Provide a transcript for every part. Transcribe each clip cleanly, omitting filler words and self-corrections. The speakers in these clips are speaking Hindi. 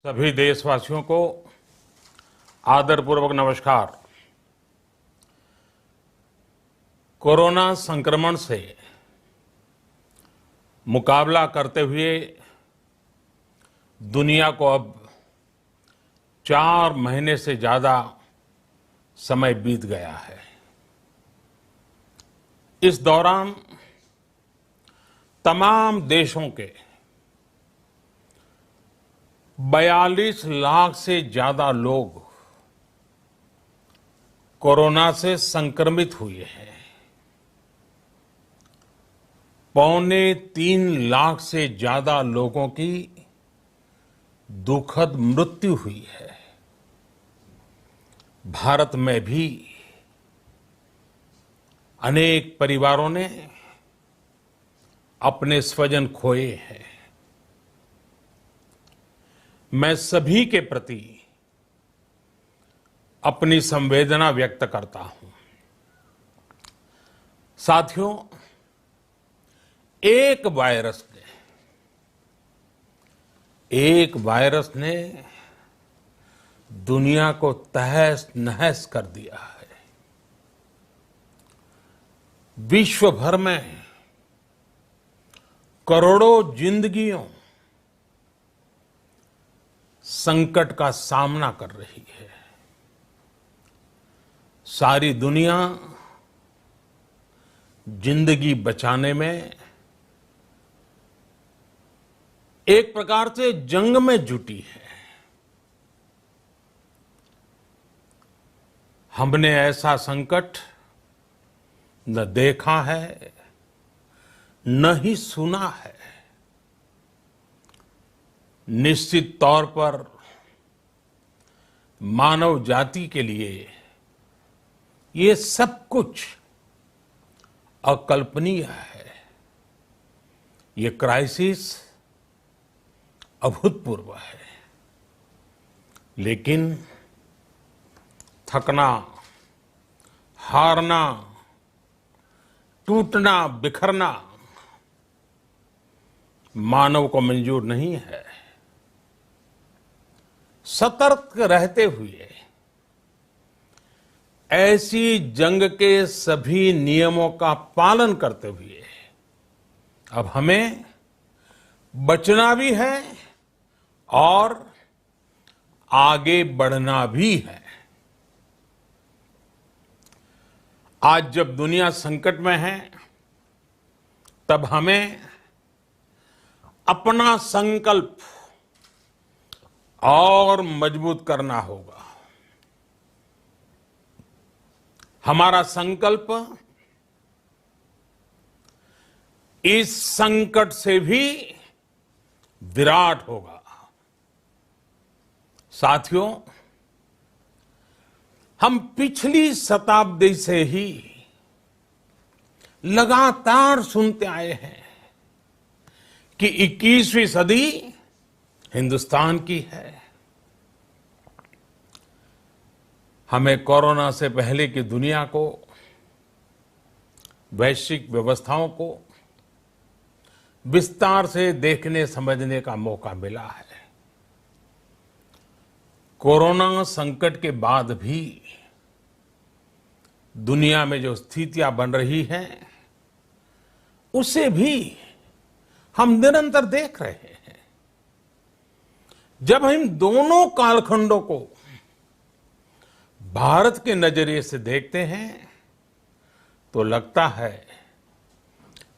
सभी देशवासियों को आदरपूर्वक नमस्कार। कोरोना संक्रमण से मुकाबला करते हुए दुनिया को अब 4 महीने से ज्यादा समय बीत गया है। इस दौरान तमाम देशों के 42 लाख से ज्यादा लोग कोरोना से संक्रमित हुए हैं। 2.25 लाख से ज्यादा लोगों की दुखद मृत्यु हुई है। भारत में भी अनेक परिवारों ने अपने स्वजन खोए हैं। मैं सभी के प्रति अपनी संवेदना व्यक्त करता हूं। साथियों, एक वायरस ने दुनिया को तहस नहस कर दिया है। विश्व भर में करोड़ों जिंदगियों संकट का सामना कर रही है। सारी दुनिया जिंदगी बचाने में एक प्रकार से जंग में जुटी है। हमने ऐसा संकट न देखा है, न ही सुना है। निश्चित तौर पर मानव जाति के लिए ये सब कुछ अकल्पनीय है। ये क्राइसिस अभूतपूर्व है। लेकिन थकना, हारना, टूटना, बिखरना मानव को मंजूर नहीं है। सतर्क रहते हुए ऐसी जंग के सभी नियमों का पालन करते हुए अब हमें बचना भी है और आगे बढ़ना भी है। आज जब दुनिया संकट में है, तब हमें अपना संकल्प और मजबूत करना होगा। हमारा संकल्प इस संकट से भी विराट होगा। साथियों, हम पिछली शताब्दी से ही लगातार सुनते आए हैं कि 21वीं सदी हिंदुस्तान की है। हमें कोरोना से पहले की दुनिया को, वैश्विक व्यवस्थाओं को विस्तार से देखने समझने का मौका मिला है। कोरोना संकट के बाद भी दुनिया में जो स्थितियां बन रही हैं, उसे भी हम निरंतर देख रहे हैं। जब हम दोनों कालखंडों को भारत के नजरिए से देखते हैं, तो लगता है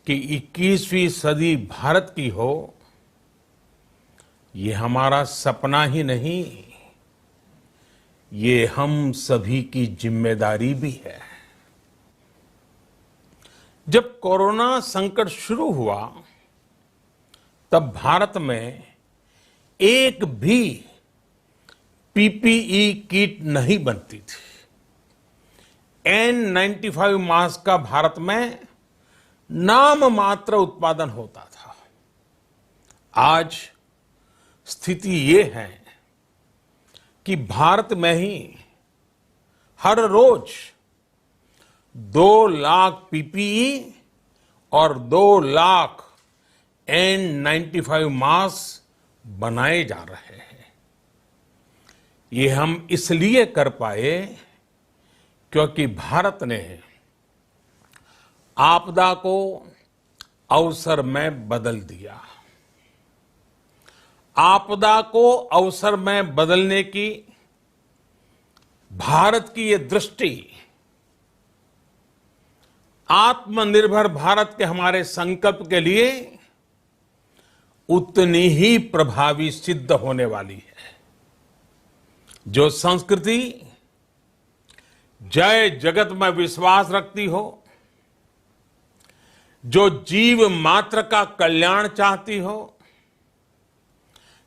कि 21वीं सदी भारत की हो, ये हमारा सपना ही नहीं, ये हम सभी की जिम्मेदारी भी है। जब कोरोना संकट शुरू हुआ, तब भारत में एक भी पीपीई किट नहीं बनती थी। N95 मास्क का भारत में नाम मात्र उत्पादन होता था। आज स्थिति ये है कि भारत में ही हर रोज 2 लाख पीपीई और 2 लाख N95 मास्क बनाए जा रहे हैं। ये हम इसलिए कर पाए क्योंकि भारत ने आपदा को अवसर में बदल दिया। आपदा को अवसर में बदलने की भारत की ये दृष्टि आत्मनिर्भर भारत के हमारे संकल्प के लिए उतनी ही प्रभावी सिद्ध होने वाली है। जो संस्कृति जय जगत में विश्वास रखती हो, जो जीव मात्र का कल्याण चाहती हो,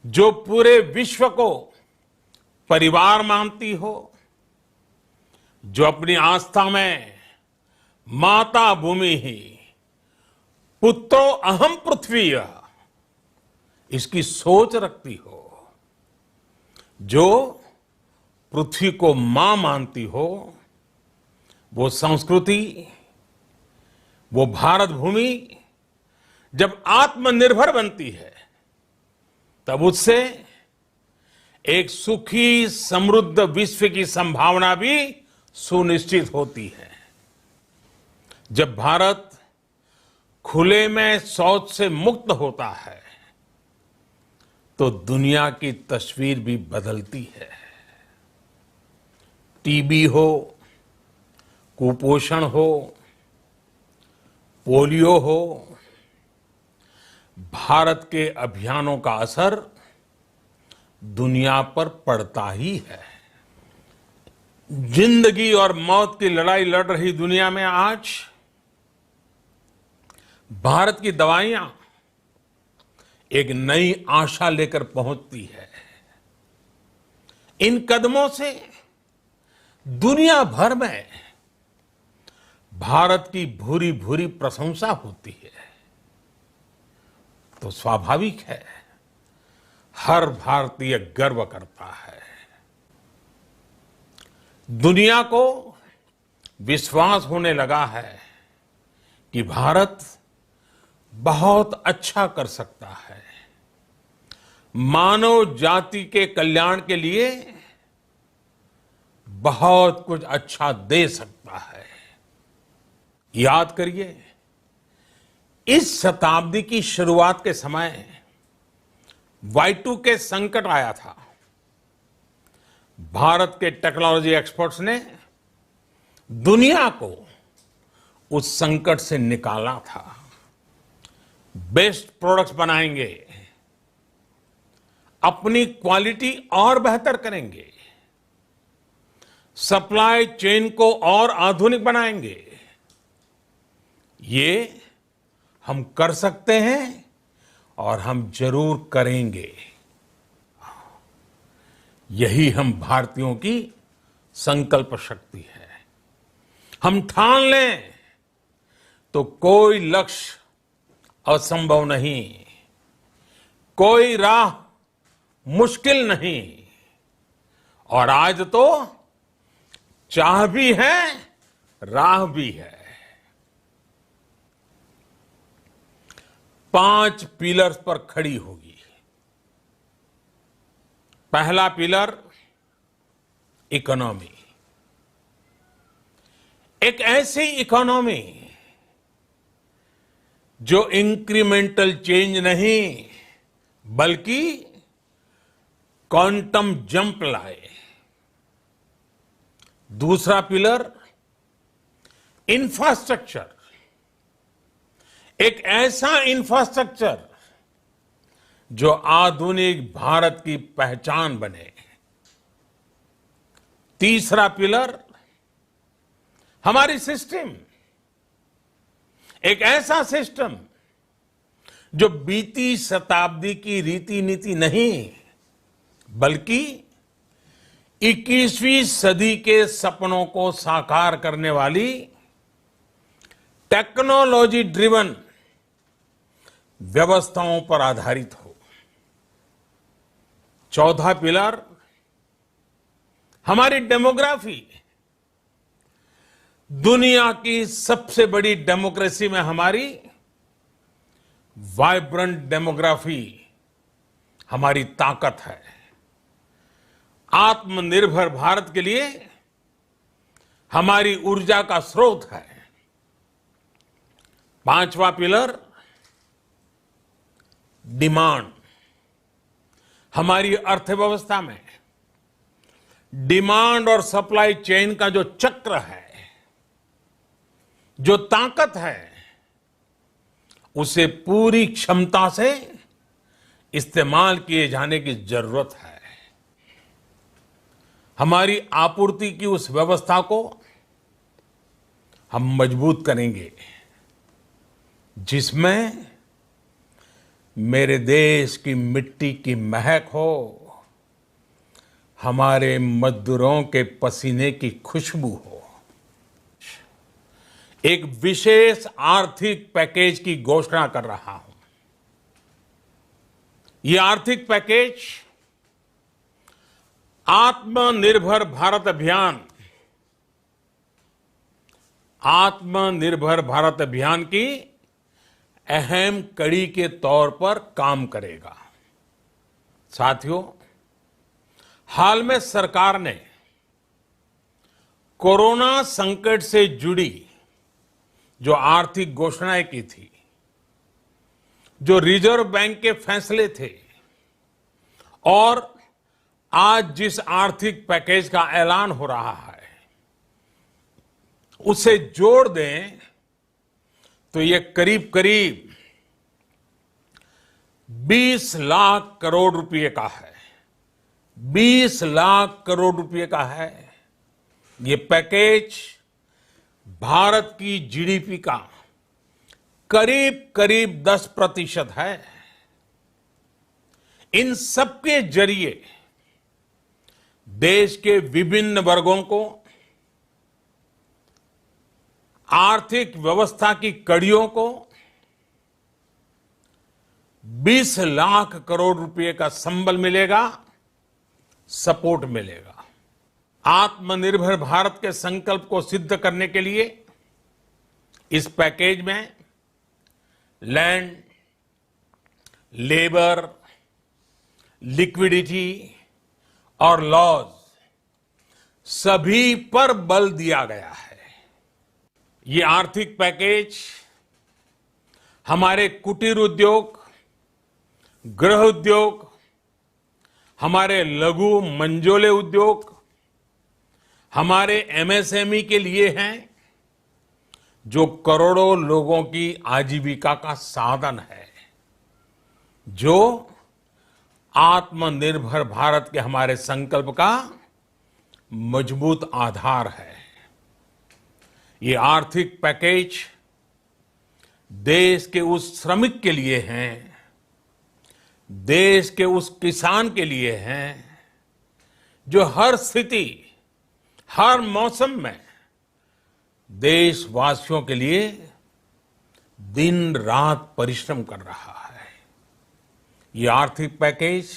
जो पूरे विश्व को परिवार मानती हो, जो अपनी आस्था में माता भूमि ही पुत्रो अहम पृथ्वी इसकी सोच रखती हो, जो पृथ्वी को मां मानती हो, वो संस्कृति, वो भारत भूमि जब आत्मनिर्भर बनती है तब उससे एक सुखी समृद्ध विश्व की संभावना भी सुनिश्चित होती है। जब भारत खुले में शौच से मुक्त होता है तो दुनिया की तस्वीर भी बदलती है। टीबी हो, कुपोषण हो, पोलियो हो, भारत के अभियानों का असर दुनिया पर पड़ता ही है। जिंदगी और मौत की लड़ाई लड़ रही दुनिया में आज भारत की दवाइयां एक नई आशा लेकर पहुंचती है। इन कदमों से दुनिया भर में भारत की भूरी भूरी प्रशंसा होती है। तो स्वाभाविक है हर भारतीय गर्व करता है। दुनिया को विश्वास होने लगा है कि भारत बहुत अच्छा कर सकता है, मानव जाति के कल्याण के लिए बहुत कुछ अच्छा दे सकता है। याद करिए, इस शताब्दी की शुरुआत के समय Y2K संकट आया था। भारत के टेक्नोलॉजी एक्सपर्ट्स ने दुनिया को उस संकट से निकाला था। बेस्ट प्रोडक्ट्स बनाएंगे, अपनी क्वालिटी और बेहतर करेंगे, सप्लाई चेन को और आधुनिक बनाएंगे। ये हम कर सकते हैं और हम जरूर करेंगे। यही हम भारतीयों की संकल्प शक्ति है। हम ठान लें तो कोई लक्ष्य असंभव नहीं, कोई राह मुश्किल नहीं। और आज तो चाह भी है, राह भी है। 5 पिलर्स पर खड़ी होगी। पहला पिलर इकोनॉमी। एक ऐसी इकोनॉमी जो इंक्रीमेंटल चेंज नहीं बल्कि क्वांटम जंप लाए। दूसरा पिलर इंफ्रास्ट्रक्चर। एक ऐसा इंफ्रास्ट्रक्चर जो आधुनिक भारत की पहचान बने। तीसरा पिलर हमारी सिस्टम। एक ऐसा सिस्टम जो बीती शताब्दी की रीति नीति नहीं बल्कि 21वीं सदी के सपनों को साकार करने वाली टेक्नोलॉजी ड्रिवन व्यवस्थाओं पर आधारित हो। चौथा पिलर हमारी डेमोग्राफी। दुनिया की सबसे बड़ी डेमोक्रेसी में हमारी वाइब्रेंट डेमोग्राफी हमारी ताकत है। आत्मनिर्भर भारत के लिए हमारी ऊर्जा का स्रोत है। पांचवा पिलर डिमांड। हमारी अर्थव्यवस्था में डिमांड और सप्लाई चेन का जो चक्र है, जो ताकत है, उसे पूरी क्षमता से इस्तेमाल किए जाने की जरूरत है। हमारी आपूर्ति की उस व्यवस्था को हम मजबूत करेंगे जिसमें मेरे देश की मिट्टी की महक हो, हमारे मजदूरों के पसीने की खुशबू हो। एक विशेष आर्थिक पैकेज की घोषणा कर रहा हूं। यह आर्थिक पैकेज आत्मनिर्भर भारत अभियान, आत्मनिर्भर भारत अभियान की अहम कड़ी के तौर पर काम करेगा। साथियों, हाल में सरकार ने कोरोना संकट से जुड़ी जो आर्थिक घोषणाएं की थी, जो रिजर्व बैंक के फैसले थे और आज जिस आर्थिक पैकेज का ऐलान हो रहा है, उसे जोड़ दें तो ये करीब करीब 20 लाख करोड़ रुपए का है। 20 लाख करोड़ रुपए का है। ये पैकेज भारत की जीडीपी का करीब करीब 10% है। इन सबके जरिए देश के विभिन्न वर्गों को आर्थिक व्यवस्था की कड़ियों को 20 लाख करोड़ रुपए का संबल मिलेगा, सपोर्ट मिलेगा। आत्मनिर्भर भारत के संकल्प को सिद्ध करने के लिए इस पैकेज में लैंड, लेबर, लिक्विडिटी और लॉज सभी पर बल दिया गया है। ये आर्थिक पैकेज हमारे कुटीर उद्योग, गृह उद्योग, हमारे लघु मंझोले उद्योग, हमारे एमएसएमई के लिए हैं, जो करोड़ों लोगों की आजीविका का साधन है, जो आत्मनिर्भर भारत के हमारे संकल्प का मजबूत आधार है। ये आर्थिक पैकेज देश के उस श्रमिक के लिए हैं, देश के उस किसान के लिए हैं, जो हर स्थिति, हर मौसम में देशवासियों के लिए दिन रात परिश्रम कर रहा है। ये आर्थिक पैकेज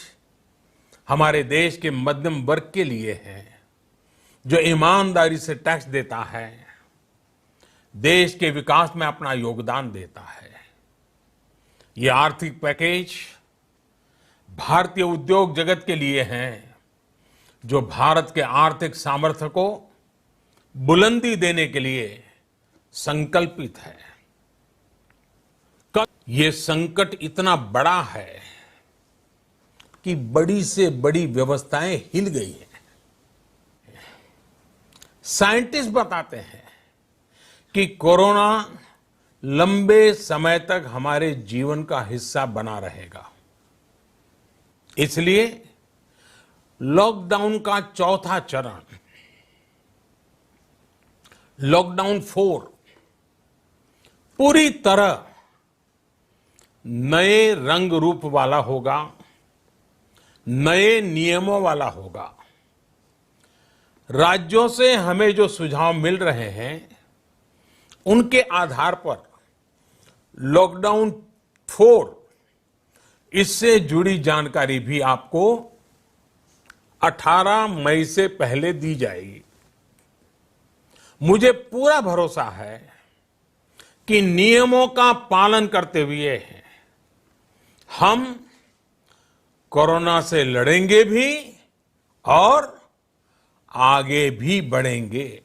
हमारे देश के मध्यम वर्ग के लिए है, जो ईमानदारी से टैक्स देता है, देश के विकास में अपना योगदान देता है। ये आर्थिक पैकेज भारतीय उद्योग जगत के लिए हैं, जो भारत के आर्थिक सामर्थ्य को बुलंदी देने के लिए संकल्पित है। ये संकट इतना बड़ा है कि बड़ी से बड़ी व्यवस्थाएं हिल गई हैं। साइंटिस्ट बताते हैं कि कोरोना लंबे समय तक हमारे जीवन का हिस्सा बना रहेगा। इसलिए लॉकडाउन का चौथा चरण, लॉकडाउन 4, पूरी तरह नए रंग रूप वाला होगा, नए नियमों वाला होगा। राज्यों से हमें जो सुझाव मिल रहे हैं, उनके आधार पर लॉकडाउन 4, इससे जुड़ी जानकारी भी आपको 18 मई से पहले दी जाएगी। मुझे पूरा भरोसा है कि नियमों का पालन करते हुए हम कोरोना से लड़ेंगे भी और आगे भी बढ़ेंगे।